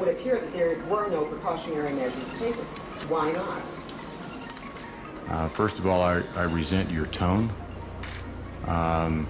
would appear that there were no precautionary measures taken. Why not? First of all, I resent your tone. I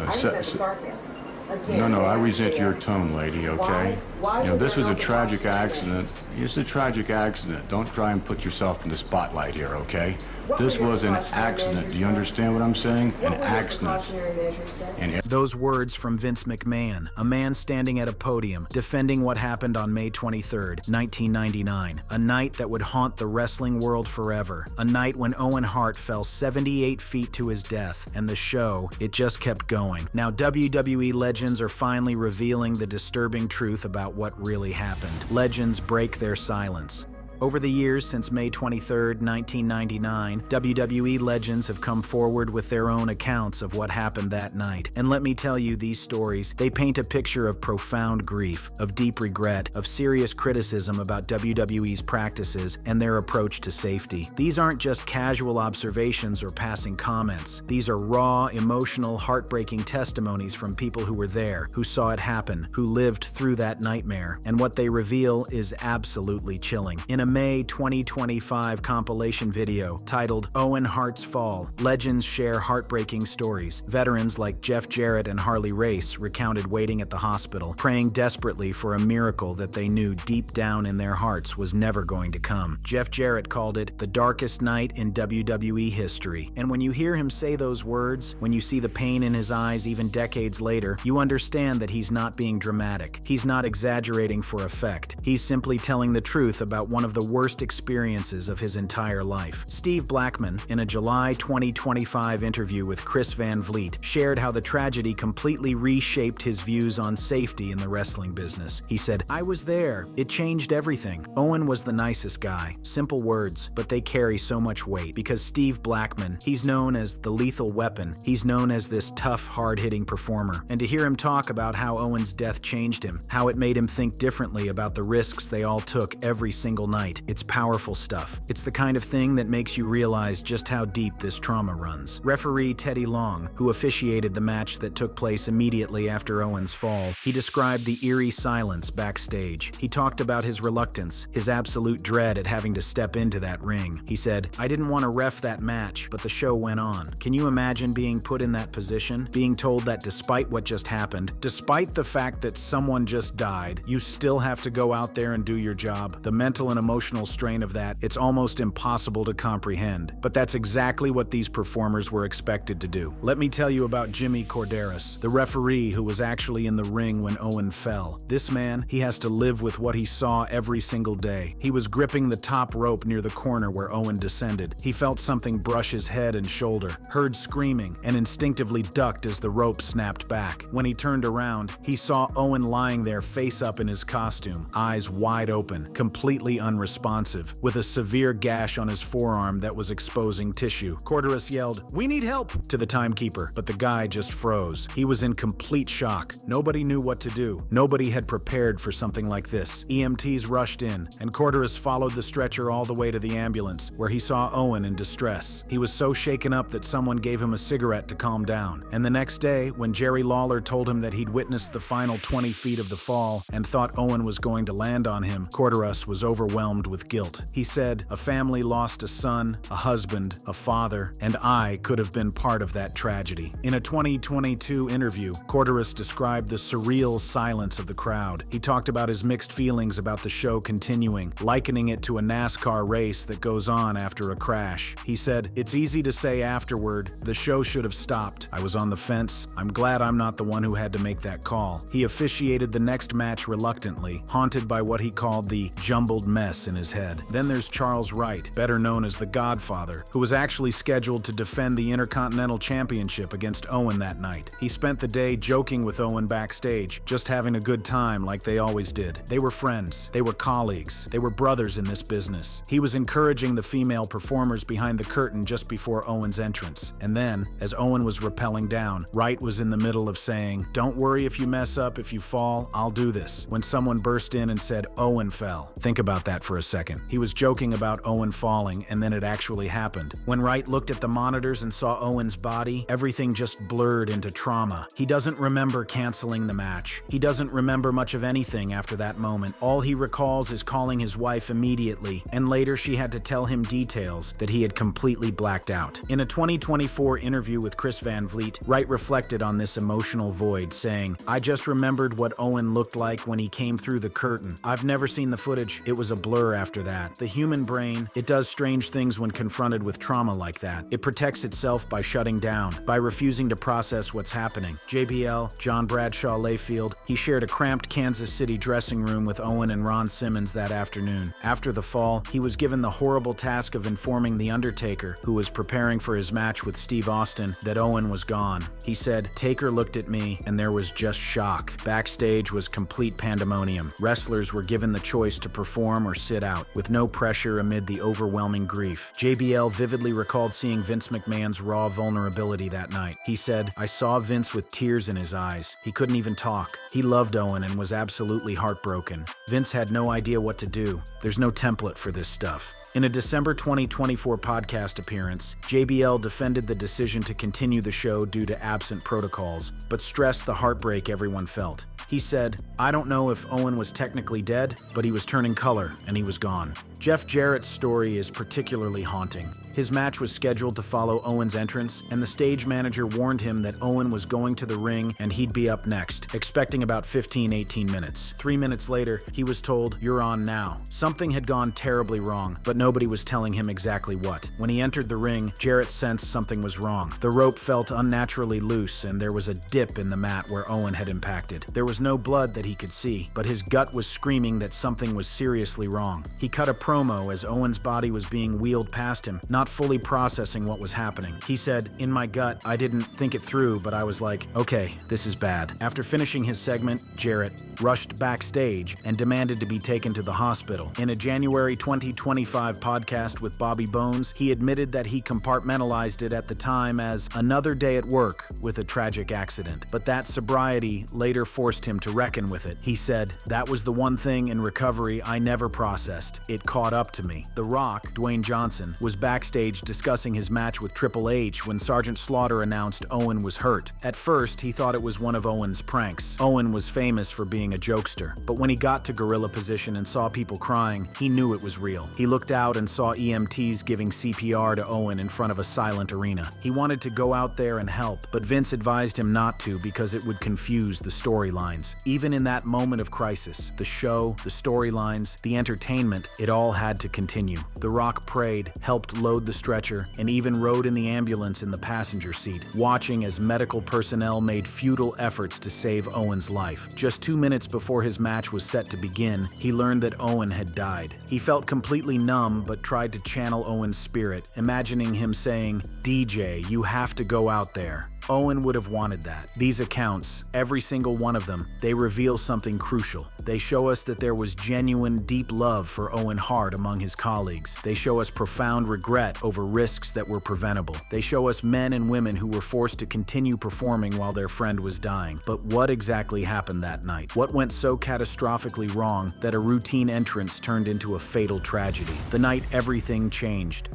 resent the sarcasm. Again, No, I resent your tone, lady, okay? Why you know, this there was a no tragic precautionary accident. It's a tragic accident. Don't try and put yourself in the spotlight here, okay? What This were your was an precautionary accident. measures, Do you sir? understand what I'm saying? What An were your accident. precautionary measures, sir? And Those words from Vince McMahon, a man standing at a podium defending what happened on May 23rd, 1999, a night that would haunt the wrestling world forever, a night when Owen Hart fell 78 feet to his death, and the show, it just kept going. Now WWE legends are finally revealing the disturbing truth about what really happened. Legends break their silence. Over the years since May 23, 1999, WWE legends have come forward with their own accounts of what happened that night. And let me tell you, these stories, they paint a picture of profound grief, of deep regret, of serious criticism about WWE's practices and their approach to safety. These aren't just casual observations or passing comments. These are raw, emotional, heartbreaking testimonies from people who were there, who saw it happen, who lived through that nightmare. And what they reveal is absolutely chilling. In a May 2025 compilation video titled Owen Hart's Fall, legends share heartbreaking stories. Veterans like Jeff Jarrett and Harley Race recounted waiting at the hospital, praying desperately for a miracle that they knew deep down in their hearts was never going to come. Jeff Jarrett called it the darkest night in WWE history. And when you hear him say those words, when you see the pain in his eyes even decades later, you understand that he's not being dramatic. He's not exaggerating for effect. He's simply telling the truth about one of the worst experiences of his entire life. Steve Blackman, in a July 2025 interview with Chris Van Vliet, shared how the tragedy completely reshaped his views on safety in the wrestling business. He said, "I was there. It changed everything. Owen was the nicest guy. Simple words, but they carry so much weight because Steve Blackman, he's known as the lethal weapon. He's known as this tough, hard-hitting performer. And to hear him talk about how Owen's death changed him, how it made him think differently about the risks they all took every single night, it's powerful stuff. It's the kind of thing that makes you realize just how deep this trauma runs." Referee Teddy Long, who officiated the match that took place immediately after Owen's fall, he described the eerie silence backstage. He talked about his reluctance, his absolute dread at having to step into that ring. He said, "I didn't want to ref that match, but the show went on." Can you imagine being put in that position? Being told that despite what just happened, despite the fact that someone just died, you still have to go out there and do your job. The mental and emotional strain of that, it's almost impossible to comprehend. But that's exactly what these performers were expected to do. Let me tell you about Jimmy Corderas, the referee who was actually in the ring when Owen fell. This man, he has to live with what he saw every single day. He was gripping the top rope near the corner where Owen descended. He felt something brush his head and shoulder, heard screaming, and instinctively ducked as the rope snapped back. When he turned around, he saw Owen lying there face up in his costume, eyes wide open, completely unresponsive, with a severe gash on his forearm that was exposing tissue. Corderas yelled, "We need help!" to the timekeeper, but the guy just froze. He was in complete shock. Nobody knew what to do. Nobody had prepared for something like this. EMTs rushed in, and Corderas followed the stretcher all the way to the ambulance, where he saw Owen in distress. He was so shaken up that someone gave him a cigarette to calm down. And the next day, when Jerry Lawler told him that he'd witnessed the final 20 feet of the fall and thought Owen was going to land on him, Corderas was overwhelmed with guilt. He said, "A family lost a son, a husband, a father, and I could have been part of that tragedy." In a 2022 interview, Corderas described the surreal silence of the crowd. He talked about his mixed feelings about the show continuing, likening it to a NASCAR race that goes on after a crash. He said, "It's easy to say afterward, the show should have stopped. I was on the fence. I'm glad I'm not the one who had to make that call." He officiated the next match reluctantly, haunted by what he called the jumbled mess in his head. Then there's Charles Wright, better known as the Godfather, who was actually scheduled to defend the Intercontinental Championship against Owen that night. He spent the day joking with Owen backstage, just having a good time like they always did. They were friends, they were colleagues, they were brothers in this business. He was encouraging the female performers behind the curtain just before Owen's entrance. And then, as Owen was rappelling down, Wright was in the middle of saying, "Don't worry if you mess up, if you fall, I'll do this," when someone burst in and said Owen fell. Think about that for a second. He was joking about Owen falling, and then it actually happened. When Wright looked at the monitors and saw Owen's body, everything just blurred into trauma. He doesn't remember canceling the match. He doesn't remember much of anything after that moment. All he recalls is calling his wife immediately, and later she had to tell him details that he had completely blacked out. In a 2024 interview with Chris Van Vliet, Wright reflected on this emotional void, saying, "I just remembered what Owen looked like when he came through the curtain. I've never seen the footage. It was a blur after that." The human brain, it does strange things when confronted with trauma like that. It protects itself by shutting down, by refusing to process what's happening. JBL, John Bradshaw Layfield, he shared a cramped Kansas City dressing room with Owen and Ron Simmons that afternoon. After the fall, he was given the horrible task of informing The Undertaker, who was preparing for his match with Steve Austin, that Owen was gone. He said, "Taker looked at me, and there was just shock. Backstage was complete pandemonium. Wrestlers were given the choice to perform or sit out, with no pressure amid the overwhelming grief." JBL vividly recalled seeing Vince McMahon's raw vulnerability that night. He said, "I saw Vince with tears in his eyes. He couldn't even talk. He loved Owen and was absolutely heartbroken. Vince had no idea what to do. There's no template for this stuff." In a December 2024 podcast appearance, JBL defended the decision to continue the show due to absent protocols, but stressed the heartbreak everyone felt. He said, "I don't know if Owen was technically dead, but he was turning color, and he was gone." Jeff Jarrett's story is particularly haunting. His match was scheduled to follow Owen's entrance, and the stage manager warned him that Owen was going to the ring and he'd be up next, expecting about 15-18 minutes. 3 minutes later, he was told, "You're on now." Something had gone terribly wrong, but nobody was telling him exactly what. When he entered the ring, Jarrett sensed something was wrong. The rope felt unnaturally loose, and there was a dip in the mat where Owen had impacted. There was no blood that he could see, but his gut was screaming that something was seriously wrong. He cut a promo as Owen's body was being wheeled past him, not fully processing what was happening. He said, "In my gut, I didn't think it through, but I was like, okay, this is bad." After finishing his segment, Jarrett rushed backstage and demanded to be taken to the hospital. In a January 2025 podcast with Bobby Bones, he admitted that he compartmentalized it at the time as another day at work with a tragic accident, but that sobriety later forced him to reckon with it. He said, "That was the one thing in recovery I never processed. It caught up to me." The Rock, Dwayne Johnson, was backstage discussing his match with Triple H when Sergeant Slaughter announced Owen was hurt. At first, he thought it was one of Owen's pranks. Owen was famous for being a jokester, but when he got to gorilla position and saw people crying, he knew it was real. He looked out and saw EMTs giving CPR to Owen in front of a silent arena. He wanted to go out there and help, but Vince advised him not to because it would confuse the storylines. Even in that moment of crisis, the show, the storylines, the entertainment, it all had to continue. The Rock prayed, helped load the stretcher, and even rode in the ambulance in the passenger seat, watching as medical personnel made futile efforts to save Owen's life. Just 2 minutes before his match was set to begin, he learned that Owen had died. He felt completely numb but tried to channel Owen's spirit, imagining him saying, "DJ, you have to go out there." Owen would have wanted that. These accounts, every single one of them, they reveal something crucial. They show us that there was genuine, deep love for Owen Hart among his colleagues. They show us profound regret over risks that were preventable. They show us men and women who were forced to continue performing while their friend was dying. But what exactly happened that night? What went so catastrophically wrong that a routine entrance turned into a fatal tragedy? The night everything changed.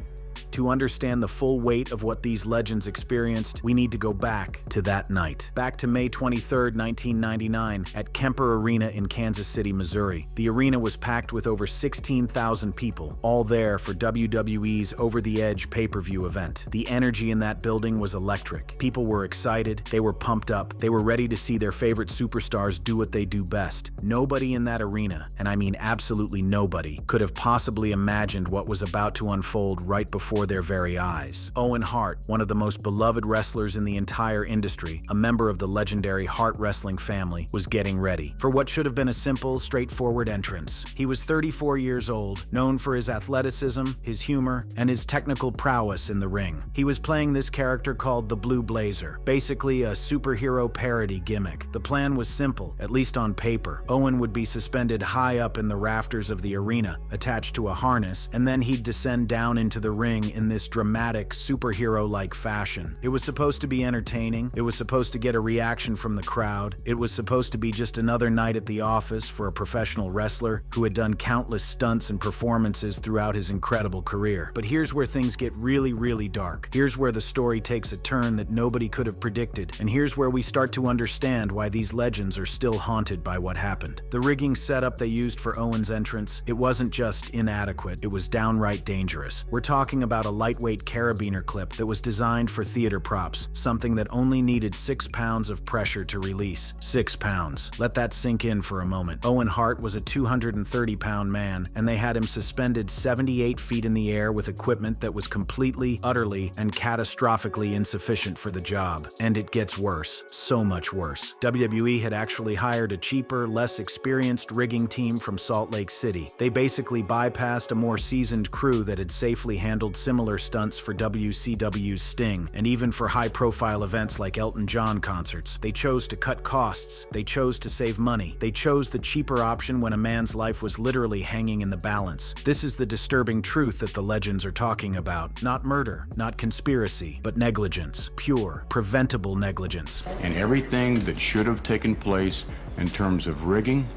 To understand the full weight of what these legends experienced, we need to go back to that night. Back to May 23, 1999, at Kemper Arena in Kansas City, Missouri. The arena was packed with over 16,000 people, all there for WWE's Over the Edge pay-per-view event. The energy in that building was electric. People were excited, they were pumped up, they were ready to see their favorite superstars do what they do best. Nobody in that arena, and I mean absolutely nobody, could have possibly imagined what was about to unfold right before their very eyes. Owen Hart, one of the most beloved wrestlers in the entire industry, a member of the legendary Hart wrestling family, was getting ready for what should have been a simple, straightforward entrance. He was 34 years old, known for his athleticism, his humor, and his technical prowess in the ring. He was playing this character called the Blue Blazer, basically a superhero parody gimmick. The plan was simple, at least on paper. Owen would be suspended high up in the rafters of the arena, attached to a harness, and then he'd descend down into the ring in this dramatic, superhero-like fashion. It was supposed to be entertaining. It was supposed to get a reaction from the crowd. It was supposed to be just another night at the office for a professional wrestler who had done countless stunts and performances throughout his incredible career. But here's where things get really, really dark. Here's where the story takes a turn that nobody could have predicted. And here's where we start to understand why these legends are still haunted by what happened. The rigging setup they used for Owen's entrance, it wasn't just inadequate, it was downright dangerous. We're talking about a lightweight carabiner clip that was designed for theater props, something that only needed 6 pounds of pressure to release. 6 pounds. Let that sink in for a moment. Owen Hart was a 230-pound man, and they had him suspended 78 feet in the air with equipment that was completely, utterly, and catastrophically insufficient for the job. And it gets worse. So much worse. WWE had actually hired a cheaper, less experienced rigging team from Salt Lake City. They basically bypassed a more seasoned crew that had safely handled similar stunts for WCW's Sting, and even for high-profile events like Elton John concerts. They chose to cut costs. They chose to save money. They chose the cheaper option when a man's life was literally hanging in the balance. This is the disturbing truth that the legends are talking about. Not murder, not conspiracy, but negligence. Pure, preventable negligence. And everything that should have taken place in terms of rigging,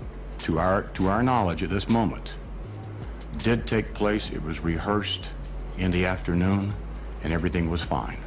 to our knowledge at this moment, did take place. It was rehearsed in the afternoon, and everything was fine.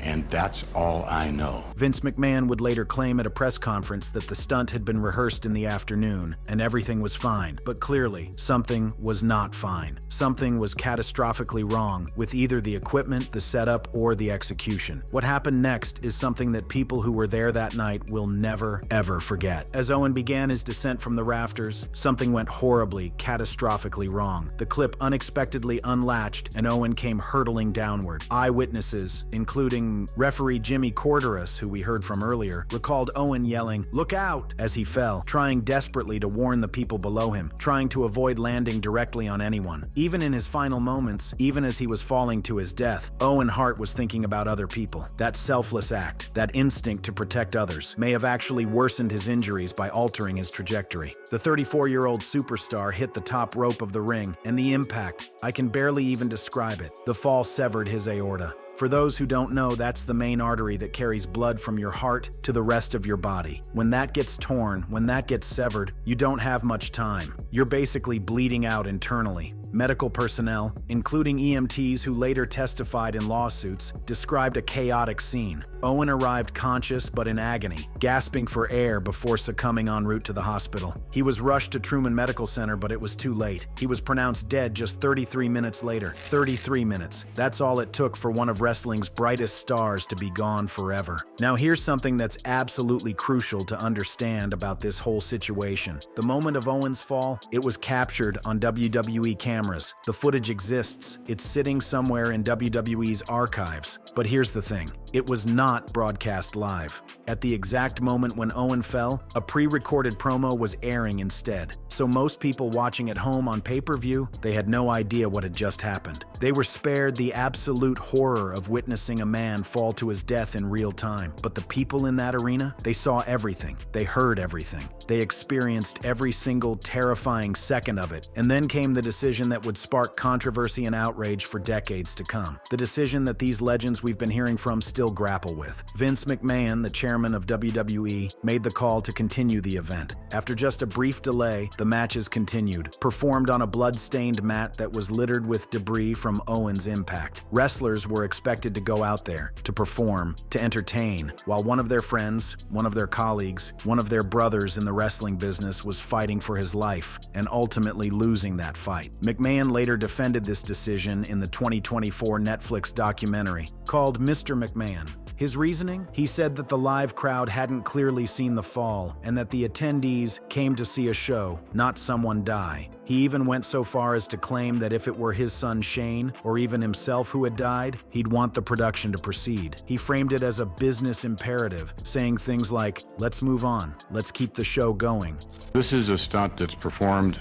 And that's all I know. Vince McMahon would later claim at a press conference that the stunt had been rehearsed in the afternoon and everything was fine. But clearly, something was not fine. Something was catastrophically wrong with either the equipment, the setup, or the execution. What happened next is something that people who were there that night will never, ever forget. As Owen began his descent from the rafters, something went horribly, catastrophically wrong. The clip unexpectedly unlatched and Owen came hurtling downward. Eyewitnesses, including referee Jimmy Corderas, who we heard from earlier, recalled Owen yelling, "Look out!" as he fell, trying desperately to warn the people below him, trying to avoid landing directly on anyone. Even in his final moments, even as he was falling to his death, Owen Hart was thinking about other people. That selfless act, that instinct to protect others, may have actually worsened his injuries by altering his trajectory. The 34-year-old superstar hit the top rope of the ring, and the impact, I can barely even describe it. The fall severed his aorta. For those who don't know, that's the main artery that carries blood from your heart to the rest of your body. When that gets torn, when that gets severed, you don't have much time. You're basically bleeding out internally. Medical personnel, including EMTs who later testified in lawsuits, described a chaotic scene. Owen arrived conscious but in agony, gasping for air before succumbing en route to the hospital. He was rushed to Truman Medical Center, but it was too late. He was pronounced dead just 33 minutes later. 33 minutes. That's all it took for one of wrestling's brightest stars to be gone forever. Now here's something that's absolutely crucial to understand about this whole situation. The moment of Owen's fall, it was captured on WWE cameras. The footage exists. It's sitting somewhere in WWE's archives. But here's the thing. It was not broadcast live. At the exact moment when Owen fell, a pre-recorded promo was airing instead. So most people watching at home on pay-per-view, they had no idea what had just happened. They were spared the absolute horror of witnessing a man fall to his death in real time. But the people in that arena, they saw everything. They heard everything. They experienced every single terrifying second of it. And then came the decision that would spark controversy and outrage for decades to come. The decision that these legends we've been hearing from still grapple with. Vince McMahon, the chairman of WWE, made the call to continue the event. After just a brief delay, the matches continued, performed on a blood-stained mat that was littered with debris from Owen's impact. Wrestlers were expected to go out there, to perform, to entertain, while one of their friends, one of their colleagues, one of their brothers in the wrestling business was fighting for his life and ultimately losing that fight. McMahon later defended this decision in the 2024 Netflix documentary called Mr. McMahon. His reasoning? He said that the live crowd hadn't clearly seen the fall and that the attendees came to see a show, not someone die. He even went so far as to claim that if it were his son Shane, or even himself who had died, he'd want the production to proceed. He framed it as a business imperative, saying things like, "Let's move on, let's keep the show going." This is a stunt that's performed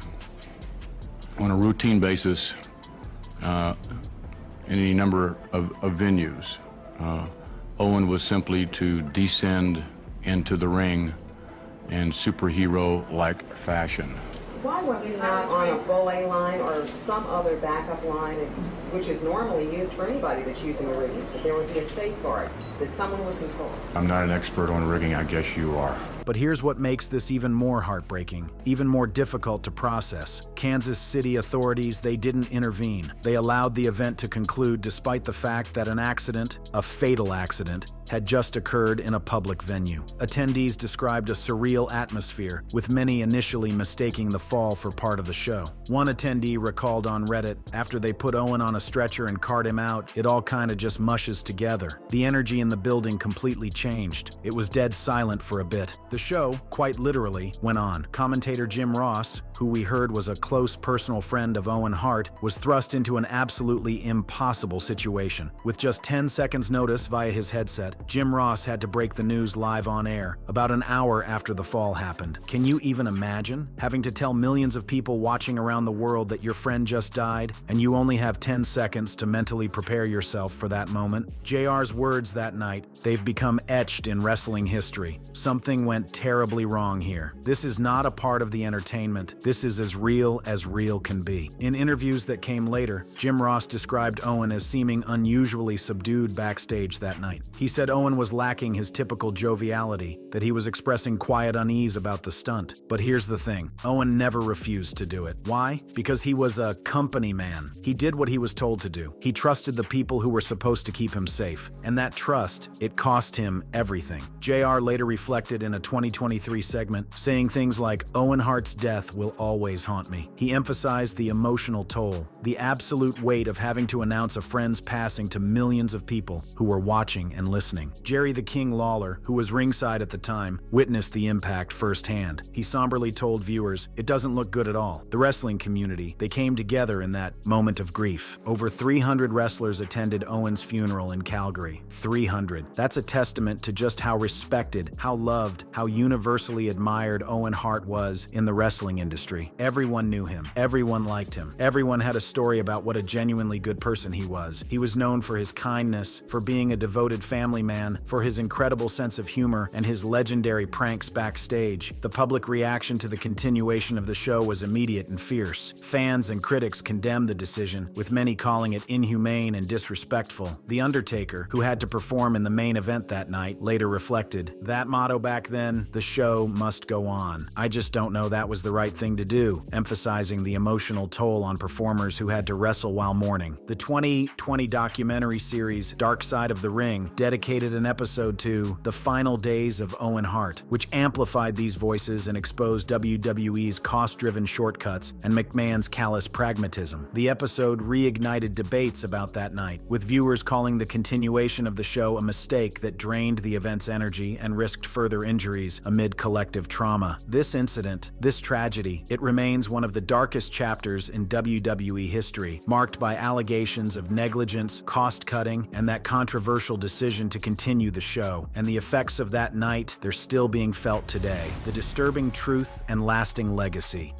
on a routine basis in any number of venues. Owen was simply to descend into the ring in superhero-like fashion. Why was he not on a belay line or some other backup line, which is normally used for anybody that's using a rigging? That there would be a safeguard that someone would control. I'm not an expert on rigging, I guess you are. But here's what makes this even more heartbreaking, even more difficult to process. Kansas City authorities, they didn't intervene. They allowed the event to conclude despite the fact that an accident, a fatal accident, had just occurred in a public venue. Attendees described a surreal atmosphere, with many initially mistaking the fall for part of the show. One attendee recalled on Reddit, after they put Owen on a stretcher and cart him out, it all kinda just mushes together. The energy in the building completely changed. It was dead silent for a bit. The show, quite literally, went on. Commentator Jim Ross, who we heard was a close personal friend of Owen Hart, was thrust into an absolutely impossible situation. With just 10 seconds notice via his headset, Jim Ross had to break the news live on air, about an hour after the fall happened. Can you even imagine having to tell millions of people watching around the world that your friend just died, and you only have 10 seconds to mentally prepare yourself for that moment? JR's words that night, they've become etched in wrestling history. Something went terribly wrong here. This is not a part of the entertainment. This is as real can be. In interviews that came later, Jim Ross described Owen as seeming unusually subdued backstage that night. He said Owen was lacking his typical joviality, that he was expressing quiet unease about the stunt. But here's the thing, Owen never refused to do it. Why? Because he was a company man. He did what he was told to do. He trusted the people who were supposed to keep him safe. And that trust, it cost him everything. JR later reflected in a 2023 segment, saying things like, "Owen Hart's death will always haunt me." He emphasized the emotional toll, the absolute weight of having to announce a friend's passing to millions of people who were watching and listening. Jerry the King Lawler, who was ringside at the time, witnessed the impact firsthand. He somberly told viewers, "It doesn't look good at all." The wrestling community, they came together in that moment of grief. Over 300 wrestlers attended Owen's funeral in Calgary. 300. That's a testament to just how respected, how loved, how universally admired Owen Hart was in the wrestling industry. Everyone knew him. Everyone liked him. Everyone had a story about what a genuinely good person he was. He was known for his kindness, for being a devoted family man, for his incredible sense of humor, and his legendary pranks backstage. The public reaction to the continuation of the show was immediate and fierce. Fans and critics condemned the decision, with many calling it inhumane and disrespectful. The Undertaker, who had to perform in the main event that night, later reflected, "That motto back then, the show must go on. I just don't know that was the right thing to do," emphasizing the emotional toll on performers who had to wrestle while mourning. The 2020 documentary series Dark Side of the Ring dedicated an episode to the final days of Owen Hart, which amplified these voices and exposed WWE's cost-driven shortcuts and McMahon's callous pragmatism. The episode reignited debates about that night, with viewers calling the continuation of the show a mistake that drained the event's energy and risked further injuries amid collective trauma. This incident, this tragedy, it remains one of the darkest chapters in WWE history, marked by allegations of negligence, cost-cutting, and that controversial decision to continue the show. And the effects of that night, they're still being felt today. The disturbing truth and lasting legacy.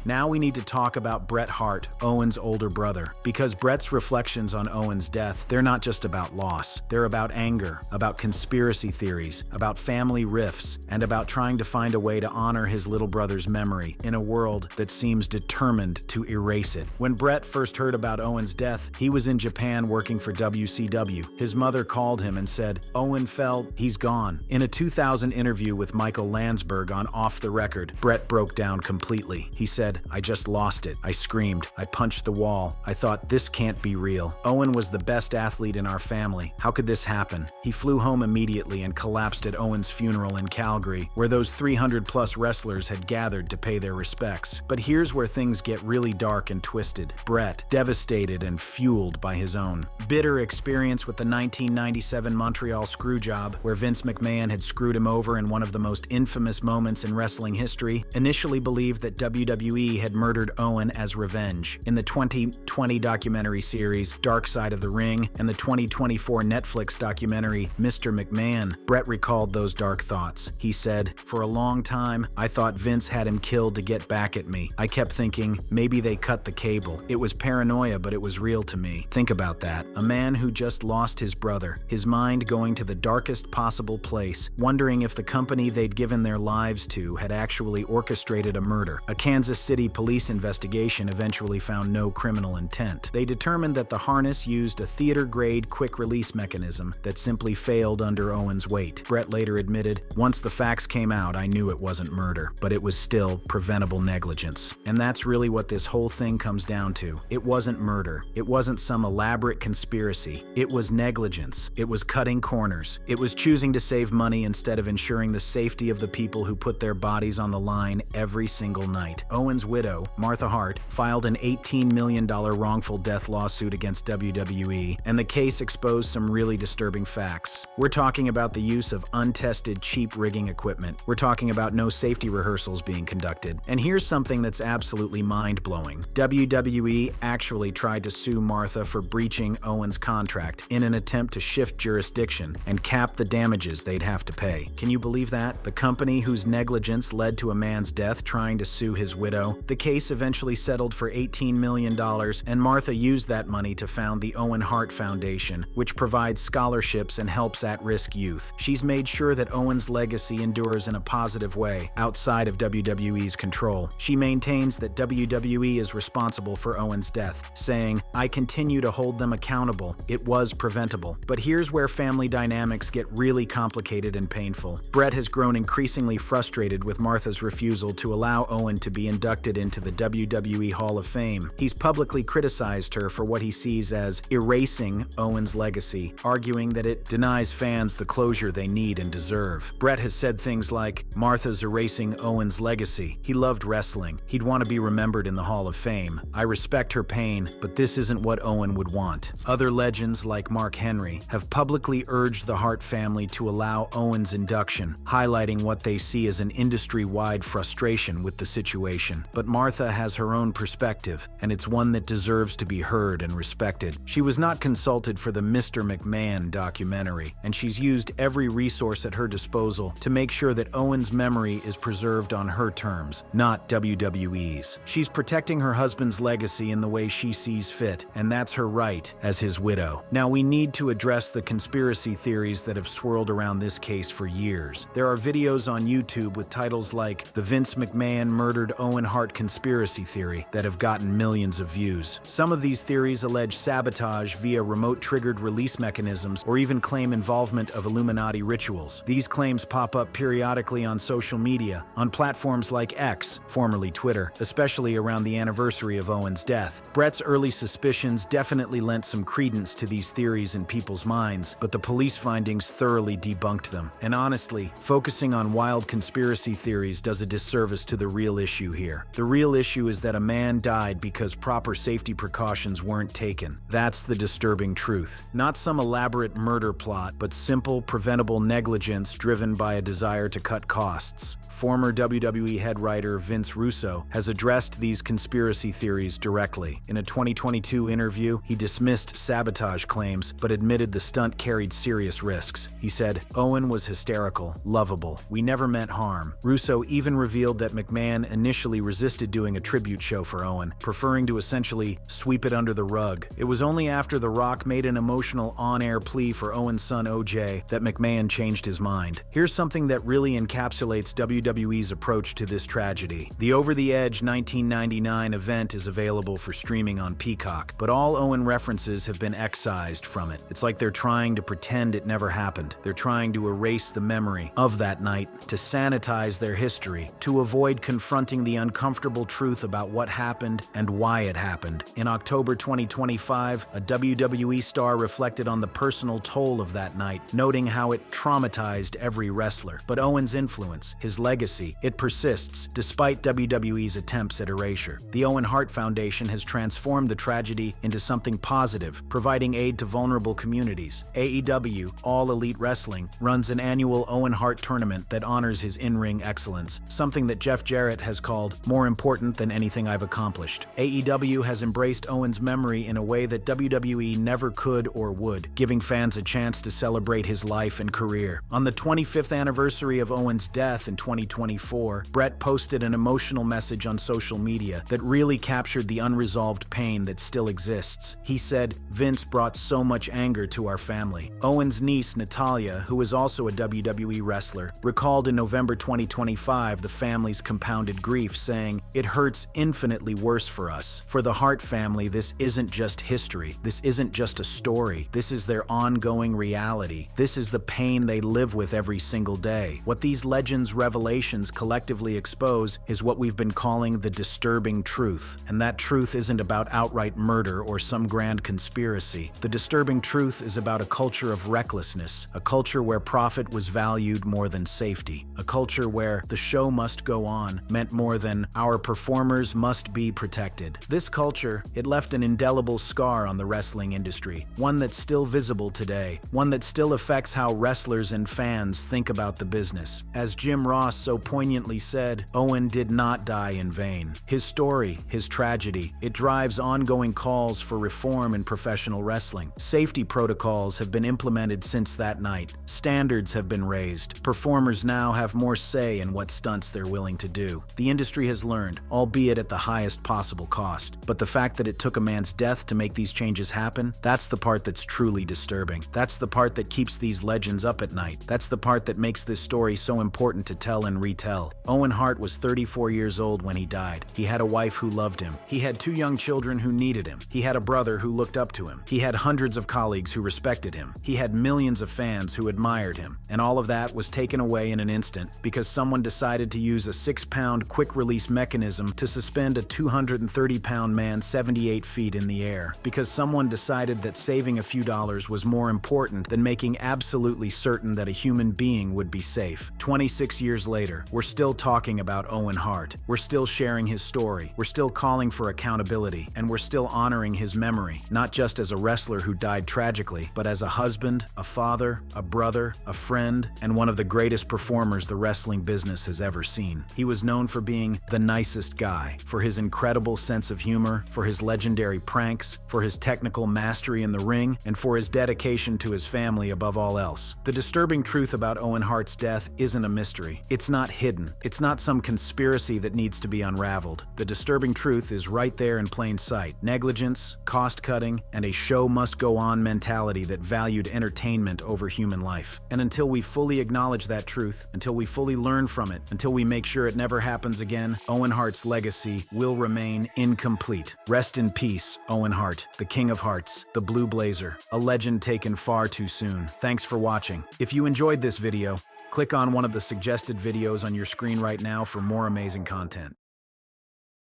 Now we need to talk about Bret Hart, Owen's older brother, because Bret's reflections on Owen's death, they're not just about loss. They're about anger, about conspiracy theories, about family rifts, and about trying to find a way to honor his little brother's memory in a world that seems determined to erase it. When Bret first heard about Owen's death, he was in Japan working for WCW. His mother called him and said, "Owen fell, he's gone." In a 2000 interview with Michael Landsberg on Off the Record, Bret broke down completely. He said, "I just lost it. I screamed. I punched the wall. I thought, this can't be real. Owen was the best athlete in our family. How could this happen?" He flew home immediately and collapsed at Owen's funeral in Calgary, where those 300-plus wrestlers had gathered to pay their respects. But here's where things get really dark and twisted. Bret, devastated and fueled by his own bitter experience with the 1997 Montreal Screwjob, where Vince McMahon had screwed him over in one of the most infamous moments in wrestling history, initially believed that WWE had murdered Owen as revenge. In the 2020 documentary series Dark Side of the Ring and the 2024 Netflix documentary Mr. McMahon, Bret recalled those dark thoughts. He said, "For a long time, I thought Vince had him killed to get back at me. I kept thinking, maybe they cut the cable. It was paranoia, but it was real to me." Think about that. A man who just lost his brother, his mind going to the darkest possible place, wondering if the company they'd given their lives to had actually orchestrated a murder. A Kansas City City police investigation eventually found no criminal intent. They determined that the harness used a theater-grade quick-release mechanism that simply failed under Owen's weight. Bret later admitted, "Once the facts came out, I knew it wasn't murder, but it was still preventable negligence." And that's really what this whole thing comes down to. It wasn't murder. It wasn't some elaborate conspiracy. It was negligence. It was cutting corners. It was choosing to save money instead of ensuring the safety of the people who put their bodies on the line every single night. Owen's widow, Martha Hart, filed an $18 million wrongful death lawsuit against WWE, and the case exposed some really disturbing facts. We're talking about the use of untested, cheap rigging equipment. We're talking about no safety rehearsals being conducted. And here's something that's absolutely mind-blowing. WWE actually tried to sue Martha for breaching Owen's contract in an attempt to shift jurisdiction and cap the damages they'd have to pay. Can you believe that? The company whose negligence led to a man's death trying to sue his widow? The case eventually settled for $18 million, and Martha used that money to found the Owen Hart Foundation, which provides scholarships and helps at-risk youth. She's made sure that Owen's legacy endures in a positive way, outside of WWE's control. She maintains that WWE is responsible for Owen's death, saying, "I continue to hold them accountable. It was preventable." But here's where family dynamics get really complicated and painful. Bret has grown increasingly frustrated with Martha's refusal to allow Owen to be inducted into the WWE Hall of Fame. He's publicly criticized her for what he sees as erasing Owen's legacy, arguing that it denies fans the closure they need and deserve. Bret has said things like, "Martha's erasing Owen's legacy. He loved wrestling. He'd want to be remembered in the Hall of Fame. I respect her pain, but this isn't what Owen would want." Other legends like Mark Henry have publicly urged the Hart family to allow Owen's induction, highlighting what they see as an industry-wide frustration with the situation. But Martha has her own perspective, and it's one that deserves to be heard and respected. She was not consulted for the Mr. McMahon documentary, and she's used every resource at her disposal to make sure that Owen's memory is preserved on her terms, not WWE's. She's protecting her husband's legacy in the way she sees fit, and that's her right as his widow. Now, we need to address the conspiracy theories that have swirled around this case for years. There are videos on YouTube with titles like "The Vince McMahon Murdered Owen Hart Conspiracy Theory" that have gotten millions of views. Some of these theories allege sabotage via remote-triggered release mechanisms or even claim involvement of Illuminati rituals. These claims pop up periodically on social media, on platforms like X, formerly Twitter, especially around the anniversary of Owen's death. Bret's early suspicions definitely lent some credence to these theories in people's minds, but the police findings thoroughly debunked them. And honestly, focusing on wild conspiracy theories does a disservice to the real issue here. The real issue is that a man died because proper safety precautions weren't taken. That's the disturbing truth. Not some elaborate murder plot, but simple, preventable negligence driven by a desire to cut costs. Former WWE head writer Vince Russo has addressed these conspiracy theories directly. In a 2022 interview, he dismissed sabotage claims, but admitted the stunt carried serious risks. He said, "Owen was hysterical, lovable. We never meant harm." Russo even revealed that McMahon initially resisted doing a tribute show for Owen, preferring to essentially sweep it under the rug. It was only after The Rock made an emotional on-air plea for Owen's son OJ that McMahon changed his mind. Here's something that really encapsulates WWE's approach to this tragedy. The Over the Edge 1999 event is available for streaming on Peacock, but all Owen references have been excised from it. It's like they're trying to pretend it never happened. They're trying to erase the memory of that night, to sanitize their history, to avoid confronting the uncomfortable truth about what happened and why it happened. In October 2025, a WWE star reflected on the personal toll of that night, noting how it traumatized every wrestler. But Owen's influence, his legacy, it persists despite WWE's attempts at erasure. The Owen Hart Foundation has transformed the tragedy into something positive, providing aid to vulnerable communities. AEW, All Elite Wrestling, runs an annual Owen Hart tournament that honors his in-ring excellence, something that Jeff Jarrett has called more important than anything I've accomplished. AEW has embraced Owen's memory in a way that WWE never could or would, giving fans a chance to celebrate his life and career. On the 25th anniversary of Owen's death in 2024, Bret posted an emotional message on social media that really captured the unresolved pain that still exists. He said, "Vince brought so much anger to our family." Owen's niece, Natalia, who is also a WWE wrestler, recalled in November 2025 the family's compounded grief, saying, saying, "It hurts infinitely worse for us." For the Hart family, this isn't just history. This isn't just a story. This is their ongoing reality. This is the pain they live with every single day. What these legends' revelations collectively expose is what we've been calling the disturbing truth. And that truth isn't about outright murder or some grand conspiracy. The disturbing truth is about a culture of recklessness, a culture where profit was valued more than safety, a culture where the show must go on meant more than our performers must be protected. This culture, it left an indelible scar on the wrestling industry, one that's still visible today, one that still affects how wrestlers and fans think about the business. As Jim Ross so poignantly said, Owen did not die in vain. His story, his tragedy, it drives ongoing calls for reform in professional wrestling. Safety protocols have been implemented since that night. Standards have been raised. Performers now have more say in what stunts they're willing to do. The industry has learned, albeit at the highest possible cost. But the fact that it took a man's death to make these changes happen, that's the part that's truly disturbing. That's the part that keeps these legends up at night. That's the part that makes this story so important to tell and retell. Owen Hart was 34 years old when he died. He had a wife who loved him. He had 2 young children who needed him. He had a brother who looked up to him. He had hundreds of colleagues who respected him. He had millions of fans who admired him. And all of that was taken away in an instant because someone decided to use a 6-pound quick-release mechanism to suspend a 230-pound man 78 feet in the air. Because someone decided that saving a few dollars was more important than making absolutely certain that a human being would be safe. 26 years later, we're still talking about Owen Hart. We're still sharing his story. We're still calling for accountability. And we're still honoring his memory, not just as a wrestler who died tragically, but as a husband, a father, a brother, a friend, and one of the greatest performers the wrestling business has ever seen. He was known for being the nicest guy, for his incredible sense of humor, for his legendary pranks, for his technical mastery in the ring, and for his dedication to his family above all else. The disturbing truth about Owen Hart's death isn't a mystery. It's not hidden. It's not some conspiracy that needs to be unraveled. The disturbing truth is right there in plain sight. Negligence, cost-cutting, and a show-must-go-on mentality that valued entertainment over human life. And until we fully acknowledge that truth, until we fully learn from it, until we make sure it never happens again, Owen Hart's legacy will remain incomplete. Rest in peace, Owen Hart, the King of Hearts, the Blue Blazer, a legend taken far too soon. Thanks for watching. If you enjoyed this video, click on one of the suggested videos on your screen right now for more amazing content.